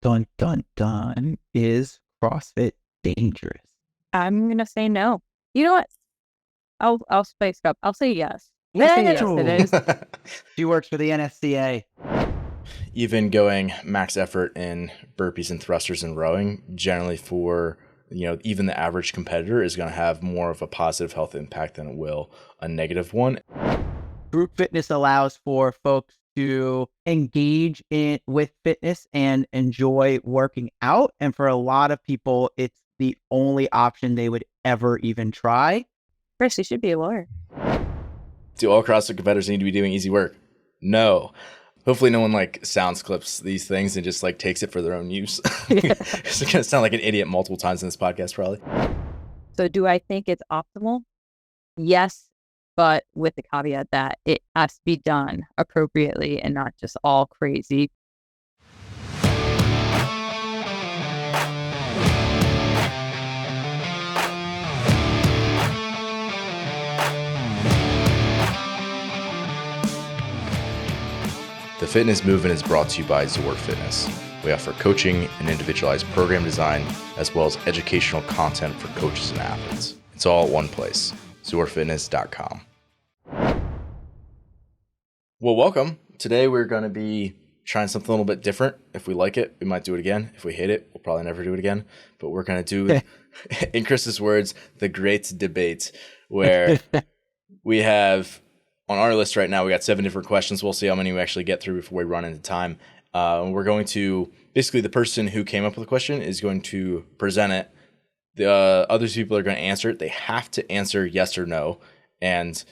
Dun, dun, dun. Is CrossFit dangerous? I'm gonna say no. You know what? I'll spice it up. I'll say yes. I'll say yes, it No. is. She works for the NSCA. Even going max effort in burpees and thrusters and rowing, generally for even the average competitor, is going to have more of a positive health impact than it will a negative one. Group fitness allows for folks to engage with fitness and enjoy working out. And for a lot of people, it's the only option they would ever even try. Chris, you should be a lawyer. Do all CrossFit competitors need to be doing easy work? No. Hopefully no one sounds clips these things and just takes it for their own use. It's going to sound like an idiot multiple times in this podcast, probably. So do I think it's optimal? Yes, but with the caveat that it has to be done appropriately and not just all crazy. The fitness movement is brought to you by ZOAR Fitness. We offer coaching and individualized program design, as well as educational content for coaches and athletes. It's all at one place, ZOARfitness.com. Well, welcome. Today we're going to be trying something a little bit different. If we like it, we might do it again. If we hate it, we'll probably never do it again. But we're going to do, in Chris's words, the great debate, where we have... On our list right now, we got 7 different questions. We'll see how many we actually get through before we run into time. We're going to, basically the person who came up with the question is going to present it. The other people are going to answer it. They have to answer yes or no. And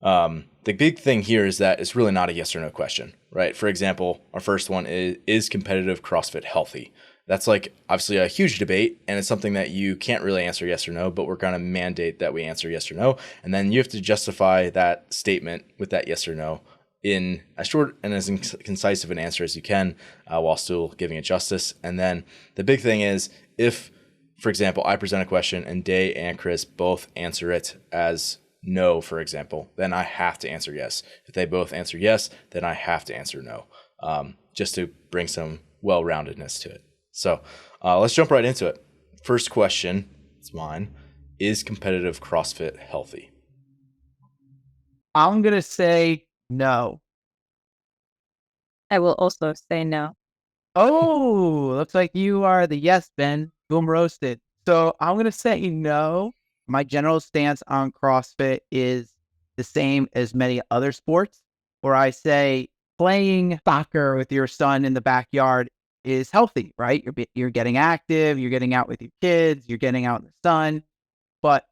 the big thing here is that it's really not a yes or no question, right? For example, our first one is competitive CrossFit healthy? That's obviously a huge debate, and it's something that you can't really answer yes or no, but we're going to mandate that we answer yes or no. And then you have to justify that statement with that yes or no in as short and as concise of an answer as you can, while still giving it justice. And then the big thing is, if, for example, I present a question and Day and Chris both answer it as no, for example, then I have to answer yes. If they both answer yes, then I have to answer no, just to bring some well-roundedness to it. So let's jump right into it. First question, it's mine. Is competitive CrossFit healthy? I'm going to say no. I will also say no. Oh, looks like you are the yes, Ben. Boom roasted. So I'm going to say no. My general stance on CrossFit is the same as many other sports, where I say playing soccer with your son in the backyard is healthy, right? You're getting active, you're getting out with your kids, you're getting out in the sun. But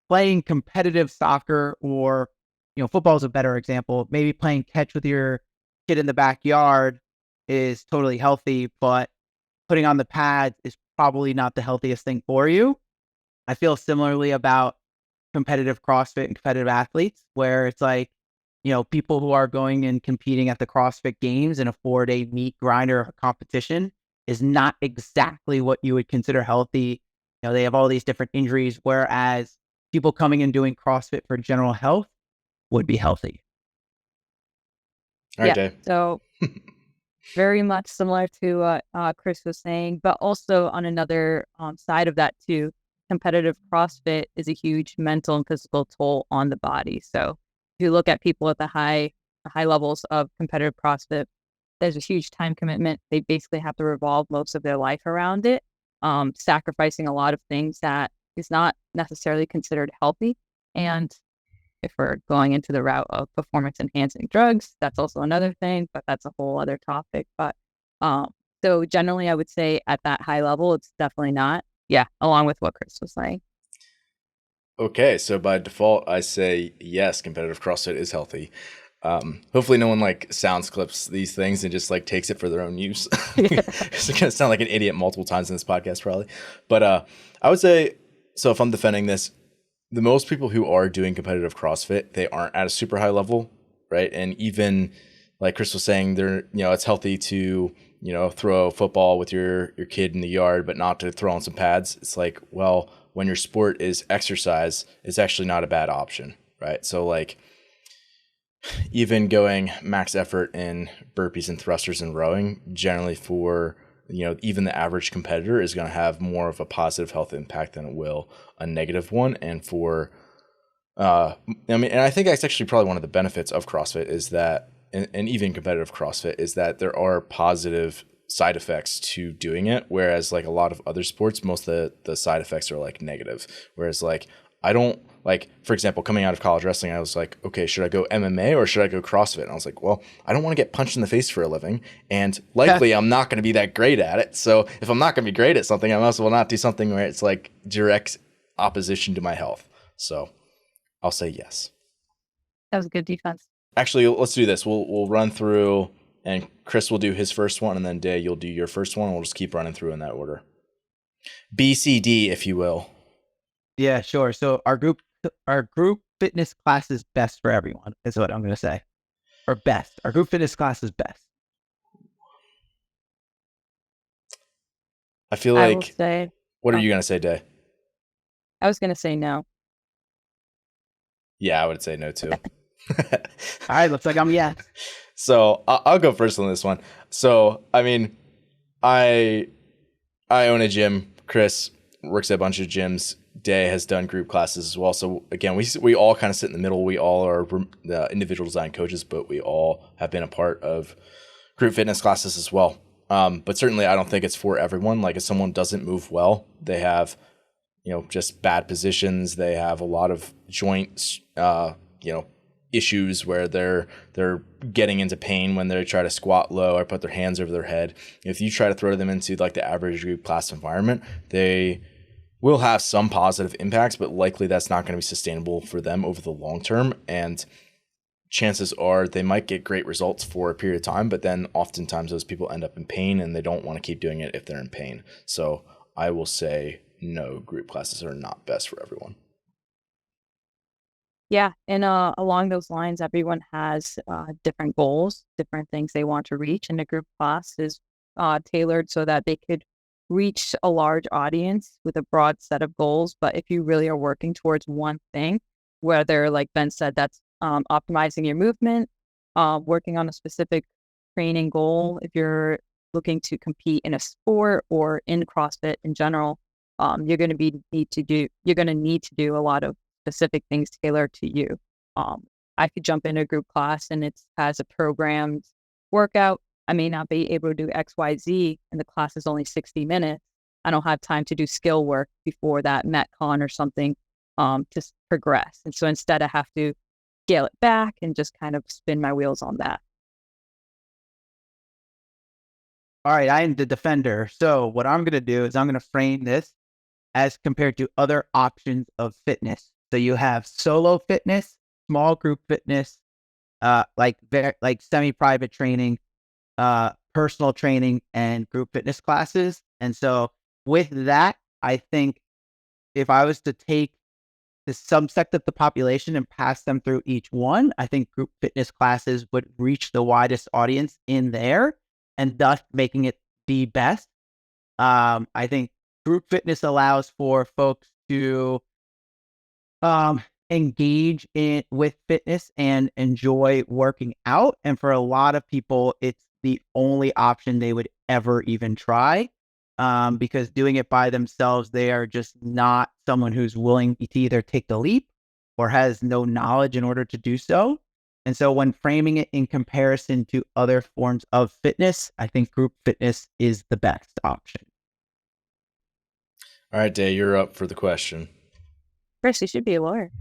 playing competitive soccer, or football is a better example. Maybe playing catch with your kid in the backyard is totally healthy, but putting on the pads is probably not the healthiest thing for you. I feel similarly about competitive CrossFit and competitive athletes, where it's people who are going and competing at the CrossFit Games in a 4-day meet grinder of a competition is not exactly what you would consider healthy. They have all these different injuries, whereas people coming and doing CrossFit for general health would be healthy. All right, Dave. So very much similar to what Chris was saying, but also on another side of that too, competitive CrossFit is a huge mental and physical toll on the body. So if you look at people at the high levels of competitive CrossFit, there's a huge time commitment. They basically have to revolve most of their life around it, sacrificing a lot of things that is not necessarily considered healthy. And if we're going into the route of performance enhancing drugs, that's also another thing, but that's a whole other topic. But so generally, I would say at that high level, it's definitely not. Yeah, along with what Chris was saying. Okay, so by default, I say yes, competitive CrossFit is healthy. Hopefully no one sounds clips these things and just takes it for their own use. It's going to sound like an idiot multiple times in this podcast, probably. But I would say, so if I'm defending this, the most people who are doing competitive CrossFit, they aren't at a super high level, right? And even like Chris was saying, it's healthy to, throw a football with your kid in the yard, but not to throw on some pads. It's well, when your sport is exercise, it's actually not a bad option, right? So even going max effort in burpees and thrusters and rowing, generally for, even the average competitor is going to have more of a positive health impact than it will a negative one. And and I think that's actually probably one of the benefits of CrossFit is that, and even competitive CrossFit, is that there are positive side effects to doing it. Whereas like a lot of other sports, most of the side effects are like negative. Whereas like, I don't like, for example, coming out of college wrestling, I was like, okay, should I go MMA or should I go CrossFit? And I was like, well, I don't want to get punched in the face for a living. And likely I'm not going to be that great at it. So if I'm not going to be great at something, I might as well not do something where it's like direct opposition to my health. So I'll say yes. That was a good defense. Actually, let's do this. We'll run through, and Chris will do his first one, and then Day, you'll do your first one. And we'll just keep running through in that order. B, C, D, if you will. Yeah, sure. So our group fitness class is best for everyone, is what I'm going to say. Or best. Our group fitness class is best. I feel I will like, say, what are you going to say, Day? I was going to say no. Yeah, I would say no too. All right, looks like I'm yes. So I'll go first on this one. So, I mean, I own a gym. Chris works at a bunch of gyms. Day has done group classes as well. So again, we all kind of sit in the middle. We all are the individual design coaches, but we all have been a part of group fitness classes as well. But certainly I don't think it's for everyone. Like if someone doesn't move well, they have, just bad positions. They have a lot of joints, issues where they're getting into pain when they try to squat low or put their hands over their head. If you try to throw them into like the average group class environment, they will have some positive impacts, but likely that's not going to be sustainable for them over the long term. And chances are they might get great results for a period of time, but then oftentimes those people end up in pain and they don't want to keep doing it if they're in pain. So I will say no, group classes are not best for everyone. Yeah, and along those lines, everyone has different goals, different things they want to reach, and the group class is tailored so that they could reach a large audience with a broad set of goals. But if you really are working towards one thing, whether, like Ben said, that's optimizing your movement, working on a specific training goal, if you're looking to compete in a sport or in CrossFit in general, you're going to need to do a lot of specific things tailored to you. I could jump in a group class and it has a programmed workout. I may not be able to do X, Y, Z, and the class is only 60 minutes. I don't have time to do skill work before that Metcon or something to progress. And so instead I have to scale it back and just kind of spin my wheels on that. All right, I am the defender. So what I'm going to do is I'm going to frame this as compared to other options of fitness. So you have solo fitness, small group fitness, like semi-private training, personal training, and group fitness classes. And so with that, I think if I was to take the subsect of the population and pass them through each one, I think group fitness classes would reach the widest audience in there and thus making it the best. I think group fitness allows for folks to engage with fitness and enjoy working out. And for a lot of people, it's the only option they would ever even try, because doing it by themselves, they are just not someone who's willing to either take the leap or has no knowledge in order to do so. And so when framing it in comparison to other forms of fitness, I think group fitness is the best option. All right, Day, you're up for the question. Chris, you should be a lawyer.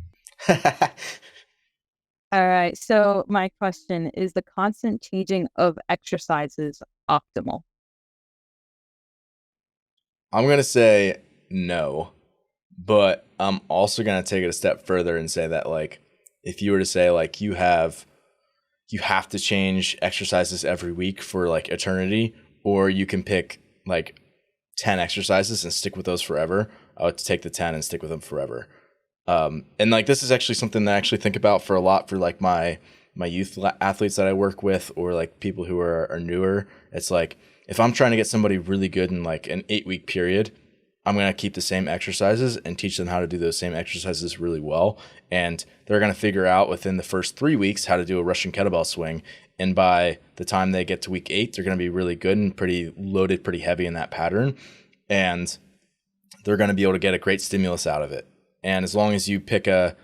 All right. So my question is, the constant changing of exercises optimal? I'm going to say no, but I'm also going to take it a step further and say that, like, if you were to say, like, you have to change exercises every week for like eternity, or you can pick like 10 exercises and stick with those forever, I would take the 10 and stick with them forever. And like, this is actually something that I actually think about for a lot for like my youth athletes that I work with, or like people who are newer. It's like, if I'm trying to get somebody really good in like an 8-week period, I'm going to keep the same exercises and teach them how to do those same exercises really well. And they're going to figure out within the first 3 weeks how to do a Russian kettlebell swing. And by the time they get to week 8, they're going to be really good and pretty loaded, pretty heavy in that pattern. And they're going to be able to get a great stimulus out of it. And as long as you pick a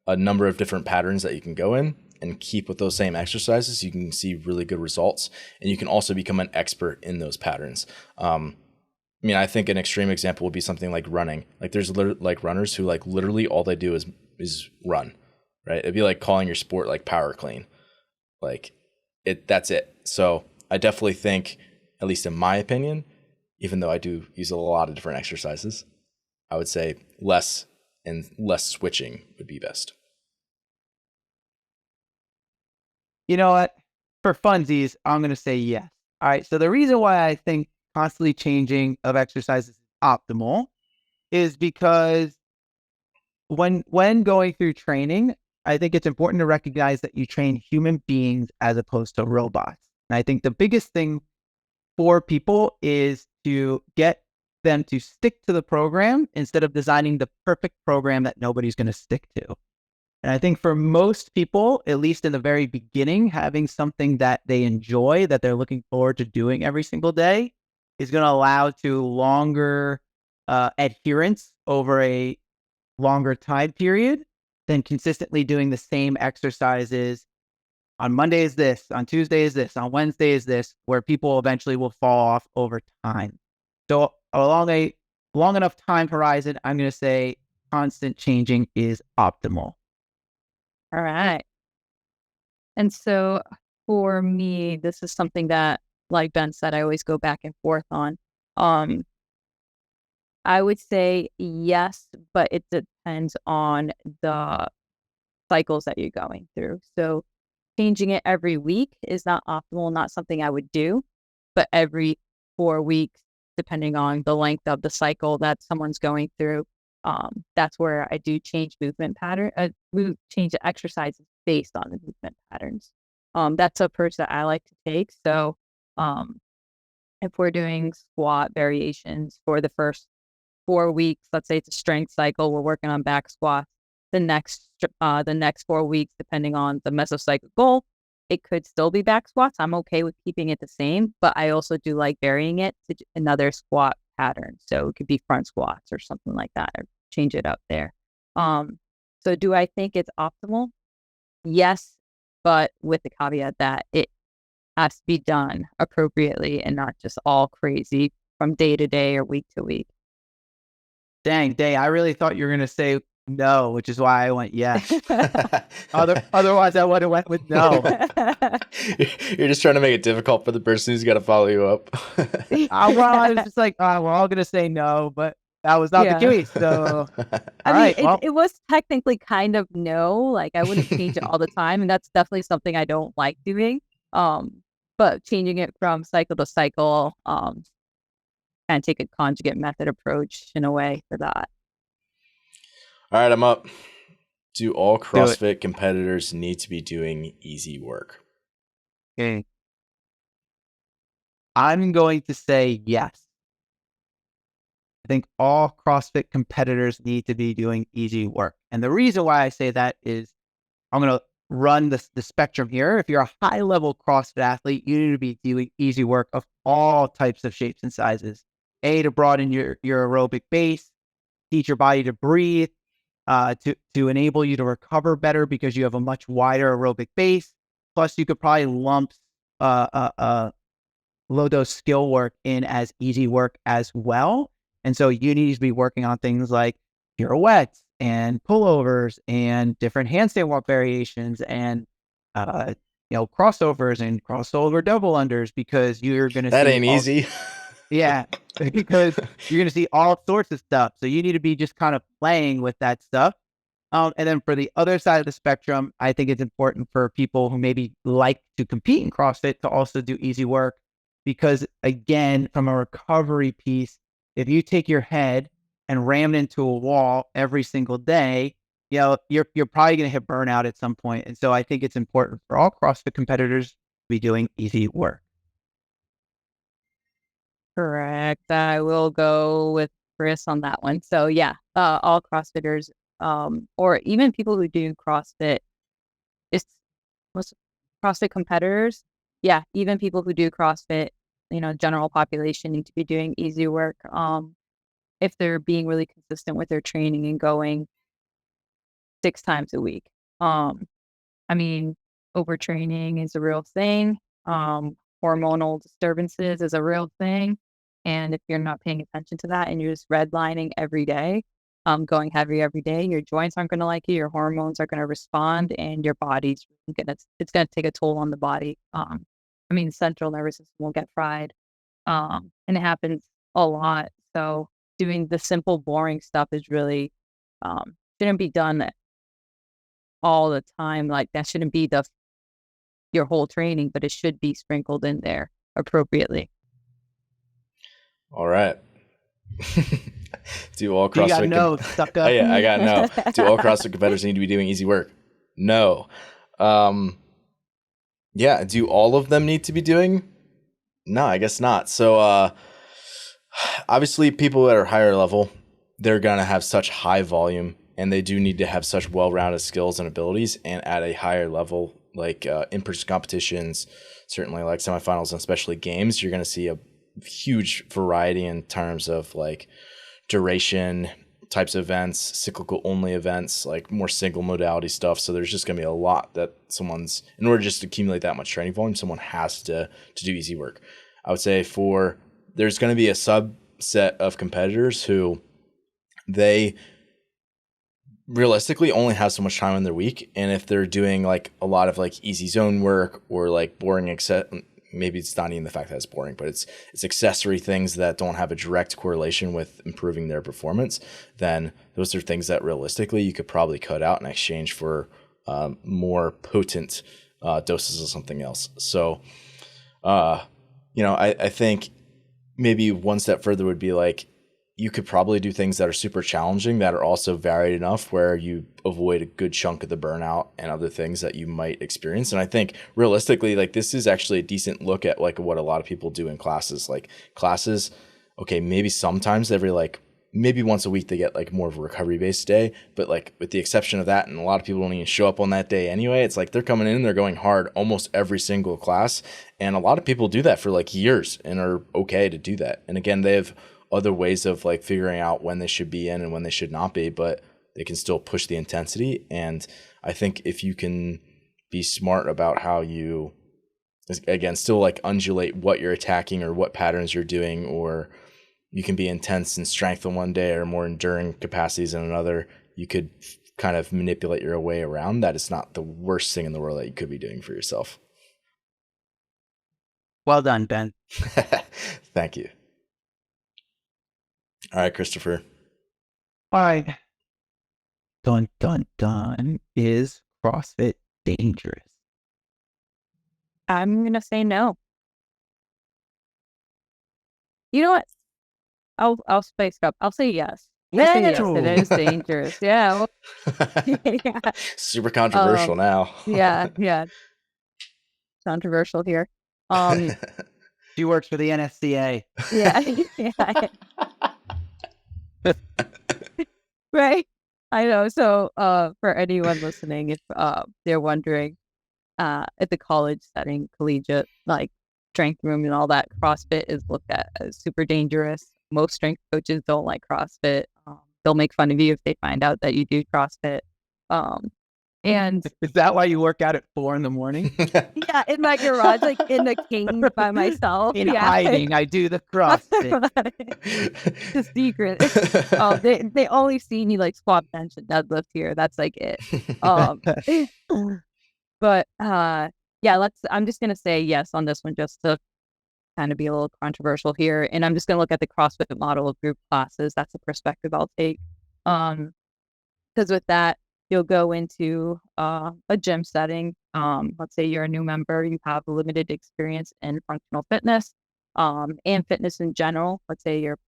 number of different patterns that you can go in and keep with those same exercises, you can see really good results. And you can also become an expert in those patterns. I mean, I think an extreme example would be something like running. Like there's like runners who like literally all they do is run, right? It'd be like calling your sport like power clean. Like that's it. So I definitely think, at least in my opinion, even though I do use a lot of different exercises, I would say less switching would be best. You know what? For funsies, I'm going to say yes. All right. So the reason why I think constantly changing of exercises is optimal is because when going through training, I think it's important to recognize that you train human beings as opposed to robots. And I think the biggest thing for people is to get them to stick to the program instead of designing the perfect program that nobody's going to stick to. And I think for most people, at least in the very beginning, having something that they enjoy, that they're looking forward to doing every single day, is going to allow to longer adherence over a longer time period than consistently doing the same exercises. On Monday is this, on Tuesday is this, on Wednesday is this, where people eventually will fall off over time. So along a long enough time horizon, I'm going to say constant changing is optimal. All right. And so for me, this is something that, like Ben said, I always go back and forth on. I would say yes, but it depends on the cycles that you're going through. So changing it every week is not optimal, not something I would do, but every 4 weeks, depending on the length of the cycle that someone's going through, that's where I do change movement pattern, change the exercises based on the movement patterns. That's an approach that I like to take. So if we're doing squat variations for the first 4 weeks, let's say it's a strength cycle, we're working on back squats. The next 4 weeks, depending on the mesocycle goal, it could still be back squats. I'm okay with keeping it the same, but I also do like varying it to another squat pattern. So it could be front squats or something like that, or change it up there. So do I think it's optimal? Yes, but with the caveat that it has to be done appropriately and not just all crazy from day to day or week to week. Dang, I really thought you were going to say no, which is why I went yes. Otherwise, I would have went with no. You're just trying to make it difficult for the person who's got to follow you up. Well, I was just like, we're all going to say no, but that was not the case. So, I mean, it was technically kind of no. Like, I wouldn't change it all the time, and that's definitely something I don't like doing. But changing it from cycle to cycle, and take a conjugate method approach in a way for that. All right, I'm up. Do all CrossFit competitors need to be doing easy work? Okay. I'm going to say yes. I think all CrossFit competitors need to be doing easy work. And the reason why I say that is I'm going to run the spectrum here. If you're a high-level CrossFit athlete, you need to be doing easy work of all types of shapes and sizes. To broaden your aerobic base, teach your body to breathe, to enable you to recover better because you have a much wider aerobic base. Plus, you could probably lump low-dose skill work in as easy work as well. And so you need to be working on things like pirouettes and pullovers and different handstand walk variations and crossovers and crossover double unders, because you're going to see that ain't easy. Yeah, because you're going to see all sorts of stuff. So you need to be just kind of playing with that stuff. And then for the other side of the spectrum, I think it's important for people who maybe like to compete in CrossFit to also do easy work, because again, from a recovery piece, if you take your head and ram it into a wall every single day, you're probably going to hit burnout at some point. And so I think it's important for all CrossFit competitors to be doing easy work. Correct. I will go with Chris on that one. So yeah, all CrossFitters, or even people who do CrossFit, CrossFit competitors, yeah, even people who do CrossFit, general population need to be doing easy work. If they're being really consistent with their training and going 6 times a week. I mean, overtraining is a real thing. Hormonal disturbances is a real thing. And if you're not paying attention to that and you're just redlining every day, going heavy every day, your joints aren't going to like you, your hormones are going to respond, and your body's it's going to take a toll on the body. Central nervous system will get fried. And it happens a lot. So doing the simple, boring stuff is really shouldn't be done all the time. Like that shouldn't be your whole training, but it should be sprinkled in there appropriately. All right. Do all CrossFit You got no, sucker. Oh, yeah, I got no. Do all CrossFit competitors need to be doing easy work? No. Yeah, do all of them need to be doing? No, I guess not. So obviously people that are higher level, they're going to have such high volume, and they do need to have such well-rounded skills and abilities. And at a higher level, like in-person competitions, certainly like semifinals and especially games, you're going to see a huge variety in terms of like duration, types of events, cyclical only events, like more single modality stuff. So there's just going to be a lot that in order just to accumulate that much training volume, someone has to do easy work. I would say there's going to be a subset of competitors who they realistically only have so much time in their week. And if they're doing like a lot of like easy zone work or like boring, maybe it's not even the fact that it's boring, but it's accessory things that don't have a direct correlation with improving their performance, then those are things that realistically you could probably cut out in exchange for more potent doses of something else. So, I think maybe one step further would be like, you could probably do things that are super challenging that are also varied enough where you avoid a good chunk of the burnout and other things that you might experience. And I think realistically, like this is actually a decent look at like what a lot of people do in classes. Like classes, okay, maybe sometimes maybe once a week they get like more of a recovery based day, but like with the exception of that, and a lot of people don't even show up on that day anyway, it's like they're coming in and they're going hard almost every single class. And a lot of people do that for like years and are okay to do that. And again, they have other ways of like figuring out when they should be in and when they should not be, but they can still push the intensity. And I think if you can be smart about how you, again, still like undulate what you're attacking or what patterns you're doing, or you can be intense in strength on one day or more enduring capacities in another, you could kind of manipulate your way around that. It's not the worst thing in the world that you could be doing for yourself. Well done, Ben. Thank you. All right, Christopher. All right. Dun, dun, dun. Is CrossFit dangerous? I'm going to say no. You know what? I'll spice it up. I'll say yes. I'll say yes, it is dangerous. Yeah. Yeah. Super controversial now. Yeah. Controversial here. She works for the NSCA. Yeah. Right. I know. So for anyone listening, if they're wondering, at the college setting, collegiate, like strength room and all that, CrossFit is looked at as super dangerous. Most strength coaches don't like CrossFit. They'll make fun of you if they find out that you do CrossFit. And is that why you work out at 4 a.m? Yeah, in my garage, like in the king by myself. In hiding, I do the CrossFit. The secret. They only see me like squat, bench, and deadlift here. That's like it. But yeah, I'm just gonna say yes on this one, just to kind of be a little controversial here. And I'm just gonna look at the CrossFit model of group classes. That's the perspective I'll take. Because with that, you'll go into a gym setting. Let's say you're a new member, you have limited experience in functional fitness and fitness in general. Let's say your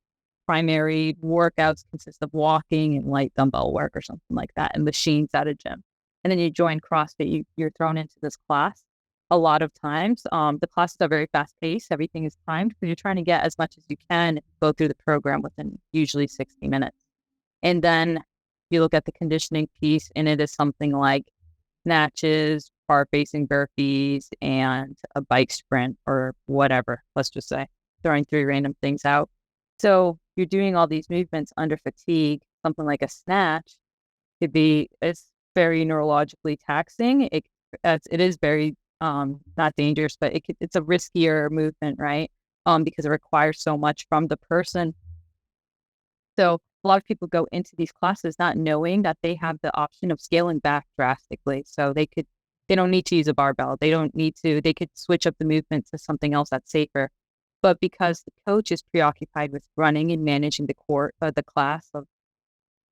primary workouts consist of walking and light dumbbell work or something like that, and machines at a gym. And then you join CrossFit, you're thrown into this class. A lot of times, the classes are very fast paced. Everything is timed because you're trying to get as much as you can, go through the program within usually 60 minutes. And then you look at the conditioning piece, and it is something like snatches, bar facing burpees and a bike sprint or whatever, let's just say, throwing 3 random things out. So you're doing all these movements under fatigue. Something like a snatch it's very neurologically taxing. It is very not dangerous, but it's a riskier movement, right? Because it requires so much from the person. So a lot of people go into these classes not knowing that they have the option of scaling back drastically. So they don't need to use a barbell. They could switch up the movement to something else that's safer. But because the coach is preoccupied with running and managing the class of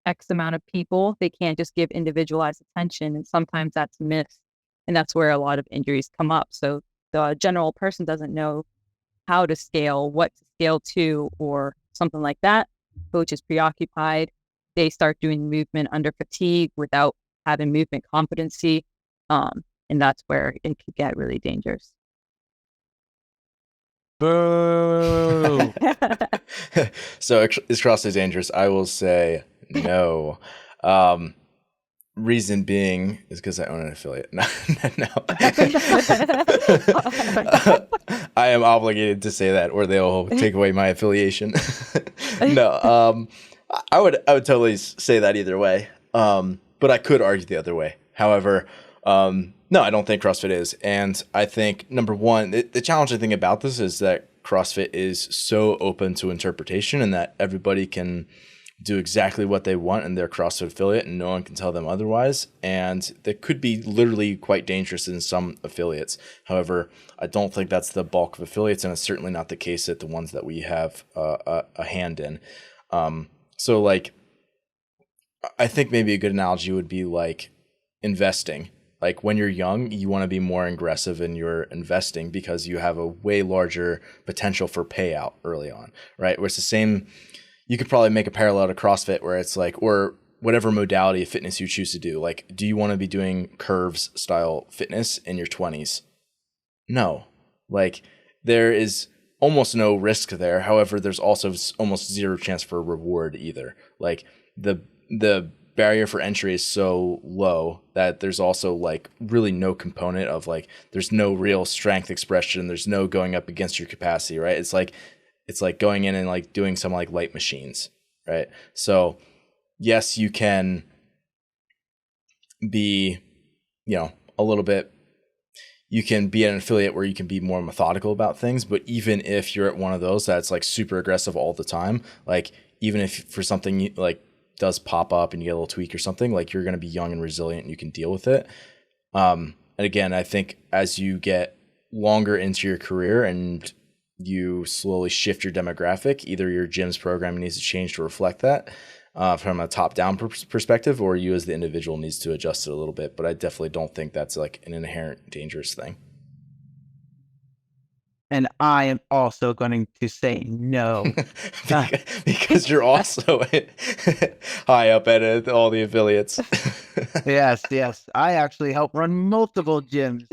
X amount of people, they can't just give individualized attention. And sometimes that's missed. And that's where a lot of injuries come up. So the general person doesn't know how to scale, what to scale to, or something like that. Coach is preoccupied. They start doing movement under fatigue without having movement competency. And that's where it could get really dangerous. Boo. So is CrossFit dangerous? I will say no. Reason being is because I own an affiliate. No. I am obligated to say that, or they'll take away my affiliation. No, I would totally say that either way. But I could argue the other way. However, no, I don't think CrossFit is. And I think, number one, the challenging thing about this is that CrossFit is so open to interpretation and that everybody can do exactly what they want in their CrossFit affiliate and no one can tell them otherwise. And that could be literally quite dangerous in some affiliates. However, I don't think that's the bulk of affiliates, and it's certainly not the case at the ones that we have a hand in. So like, I think maybe a good analogy would be like investing. Like when you're young, you want to be more aggressive in your investing because you have a way larger potential for payout early on, right? Where it's the same. You could probably make a parallel to CrossFit where it's like, or whatever modality of fitness you choose to do. Like, do you want to be doing curves style fitness in your 20s? No. Like, there is almost no risk there. However, there's also almost zero chance for reward either. Like, the barrier for entry is so low that there's also like really no component of like, there's no real strength expression. There's no going up against your capacity, right? It's like going in and like doing some like light machines, right? So yes, you can be, a little bit, you can be an affiliate where you can be more methodical about things. But even if you're at one of those that's like super aggressive all the time, like even if for something like does pop up and you get a little tweak or something, like you're going to be young and resilient and you can deal with it. And again, I think as you get longer into your career and you slowly shift your demographic, either your gym's programming needs to change to reflect that from a top-down perspective, or you as the individual needs to adjust it a little bit. But I definitely don't think that's like an inherent dangerous thing. And I am also going to say no. because you're also high up at all the affiliates. Yes. I actually help run multiple gyms.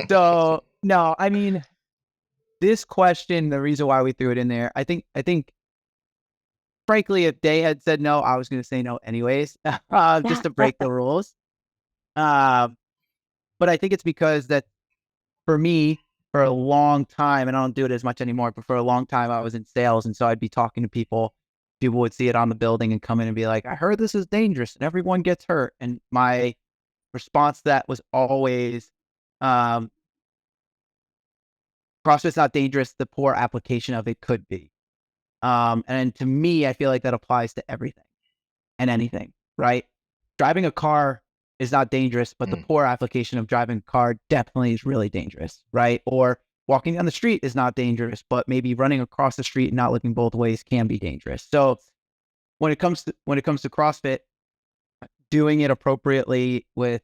So no, I mean, this question, the reason why we threw it in there, I think frankly, if they had said no, I was going to say no anyways, just to break the rules. But I think it's because that for me, for a long time, and I don't do it as much anymore, but for a long time I was in sales. And so I'd be talking to people. People would see it on the building and come in and be like, I heard this is dangerous and everyone gets hurt. And my response to that was always, CrossFit's not dangerous. The poor application of it could be. And to me, I feel like that applies to everything and anything, right? Driving a car is not dangerous, but the poor application of driving a car definitely is really dangerous, right? Or walking down the street is not dangerous, but maybe running across the street and not looking both ways can be dangerous. So when it comes to CrossFit, doing it appropriately with,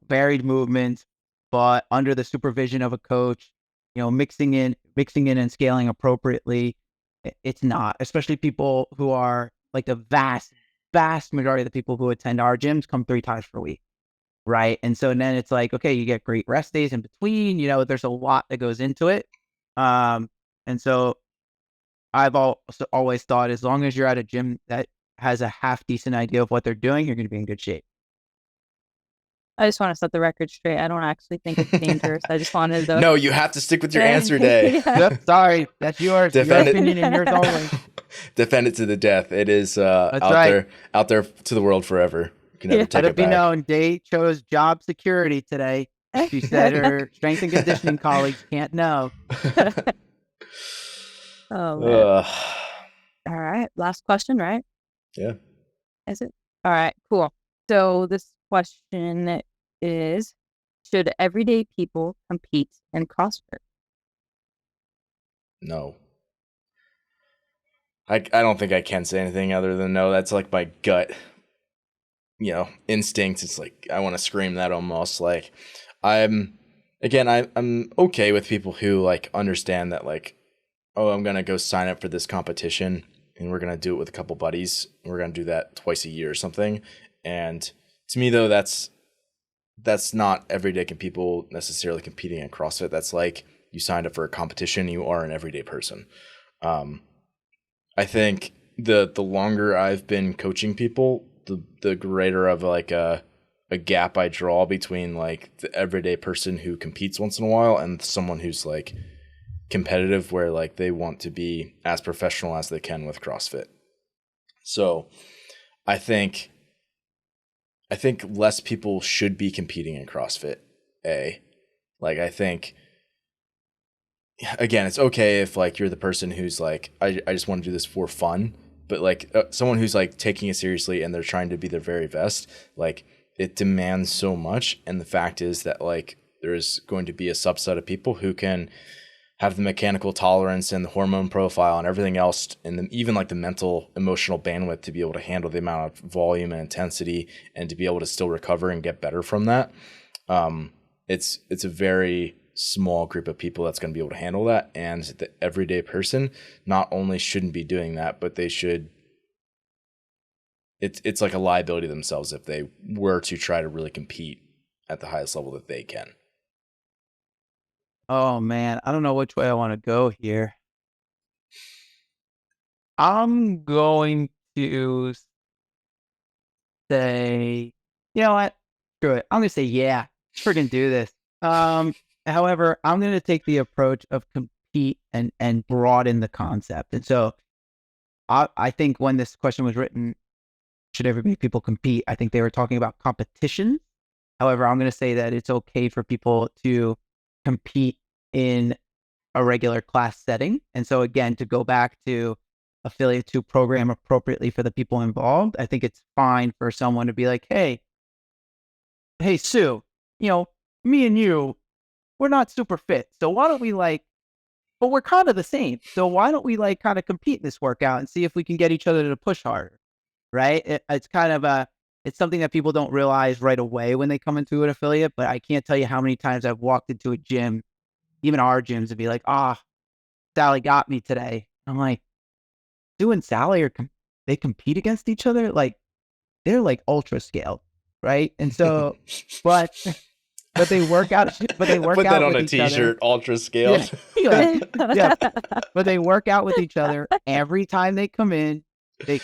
varied movements, but under the supervision of a coach, mixing in and scaling appropriately, it's not, especially people who are like the vast majority of the people who attend our gyms come 3 times per week. Right. And so then it's like, okay, you get great rest days in between, there's a lot that goes into it. And so I've always thought as long as you're at a gym that has a half decent idea of what they're doing, you're going to be in good shape. I just want to set the record straight. I don't actually think it's dangerous. I just wanted to. No, you have to stick with your answer, Day. Yeah. Yep, sorry, that's yours. Your Defend it. opinion and yours only. Defend it to the death. It is That's out right. there, out there to the world forever. You can never take Let it it be back. known, Day chose job security today. She said her strength and conditioning colleagues can't know. Oh man. Ugh. All right. Last question, right? Yeah. Is it? All right, cool. So this question is, should everyday people compete in CrossFit? No. I don't think I can say anything other than no. That's like my gut, instinct. It's like I want to scream that almost. Like I'm okay with people who like understand that like, oh, I'm gonna go sign up for this competition and we're gonna do it with a couple buddies. We're gonna do that twice a year or something. And to me though, that's not everyday people necessarily competing in CrossFit. That's like you signed up for a competition, you are an everyday person. I think the longer I've been coaching people, the greater of like a gap I draw between like the everyday person who competes once in a while and someone who's like competitive, where like they want to be as professional as they can with CrossFit. So I think less people should be competing in CrossFit. Like I think, again, it's okay if like you're the person who's like, I just want to do this for fun, but like someone who's like taking it seriously and they're trying to be their very best, like it demands so much. And the fact is that like there's going to be a subset of people who can have the mechanical tolerance and the hormone profile and everything else, and even like the mental, emotional bandwidth to be able to handle the amount of volume and intensity and to be able to still recover and get better from that. It's a very small group of people that's going to be able to handle that. And the everyday person not only shouldn't be doing that, but they should, it's like a liability to themselves if they were to try to really compete at the highest level that they can. Oh man, I don't know which way I want to go here. I'm going to say, you know what? Screw it. I'm going to say, yeah, freaking do this. However, I'm going to take the approach of compete and broaden the concept. And so I think when this question was written, should everyday people compete? I think they were talking about competition. However, I'm going to say that it's okay for people to compete in a regular class setting. And so again, to go back to affiliates who program appropriately for the people involved, I think it's fine for someone to be like, hey, Sue, me and you, we're not super fit. So why don't we but we're kind of the same. So why don't we kind of compete in this workout and see if we can get each other to push harder, right? It's kind of it's something that people don't realize right away when they come into an affiliate, but I can't tell you how many times I've walked into a gym, even our gyms, and be like, Sally got me today. I'm like, Sue and Sally they compete against each other? Like, they're like ultra scaled, right? And so, but they work out, Put that on a t-shirt, ultra scaled. Yeah. But they work out with each other every time they come in. They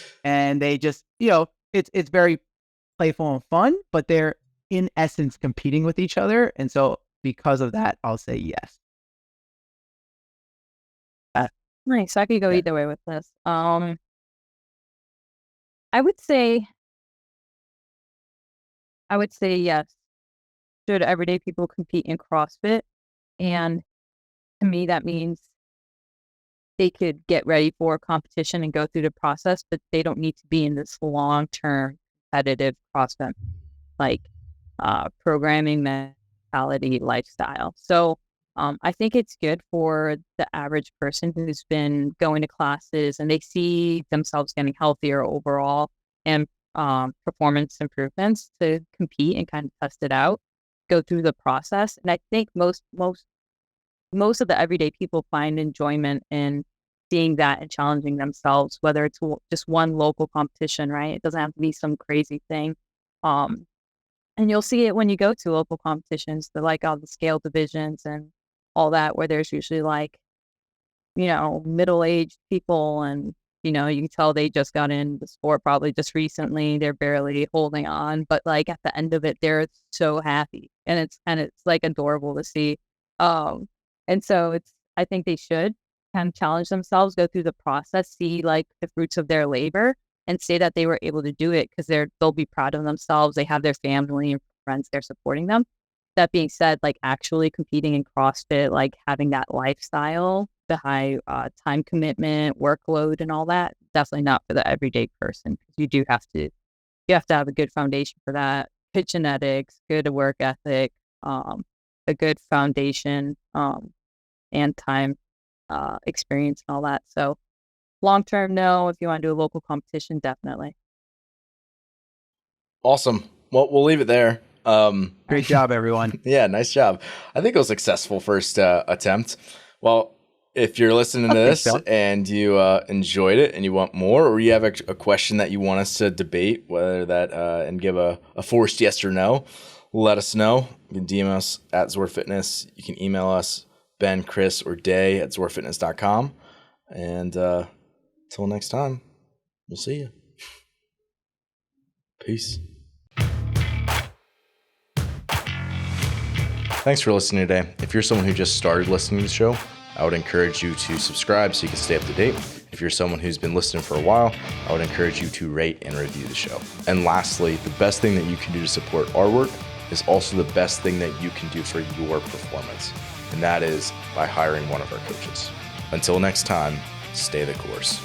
just, it's very playful and fun, but they're in essence competing with each other. And so because of that, I'll say yes. Nice. I could go either way with this. I would say yes. Should everyday people compete in CrossFit? And to me, that means they could get ready for a competition and go through the process, but they don't need to be in this long-term competitive CrossFit, like programming mentality lifestyle. So I think it's good for the average person who's been going to classes and they see themselves getting healthier overall and performance improvements to compete and kind of test it out, go through the process. And I think most of the everyday people find enjoyment in seeing that and challenging themselves, whether it's just one local competition, right? It doesn't have to be some crazy thing. And you'll see it when you go to local competitions, like all the scale divisions and all that, where there's usually middle-aged people and You know, you can tell they just got in the sport probably just recently. They're barely holding on, but like at the end of it, they're so happy, and it's like adorable to see. And so I think they should kind of challenge themselves, go through the process, see like the fruits of their labor, and say that they were able to do it because they'll be proud of themselves. They have their family and friends there supporting them. That being said, like actually competing in CrossFit, like having that lifestyle, the high time commitment, workload, and all that, definitely not for the everyday person. Because you have to have a good foundation for that. Good genetics, good work ethic, a good foundation, and time experience and all that. So long term, no. If you want to do a local competition, definitely. Awesome. Well, we'll leave it there. Great job, everyone. Yeah, nice job. I think it was a successful first attempt. Well, if you're listening to this and you enjoyed it and you want more, or you have a question that you want us to debate, whether that and give a forced yes or no, let us know. You can DM us at ZOAR Fitness. You can email us, Ben, Chris, or Day at ZOARFitness.com. And until next time, we'll see you. Peace. Thanks for listening today. If you're someone who just started listening to the show, I would encourage you to subscribe so you can stay up to date. If you're someone who's been listening for a while, I would encourage you to rate and review the show. And lastly, the best thing that you can do to support our work is also the best thing that you can do for your performance. And that is by hiring one of our coaches. Until next time, stay the course.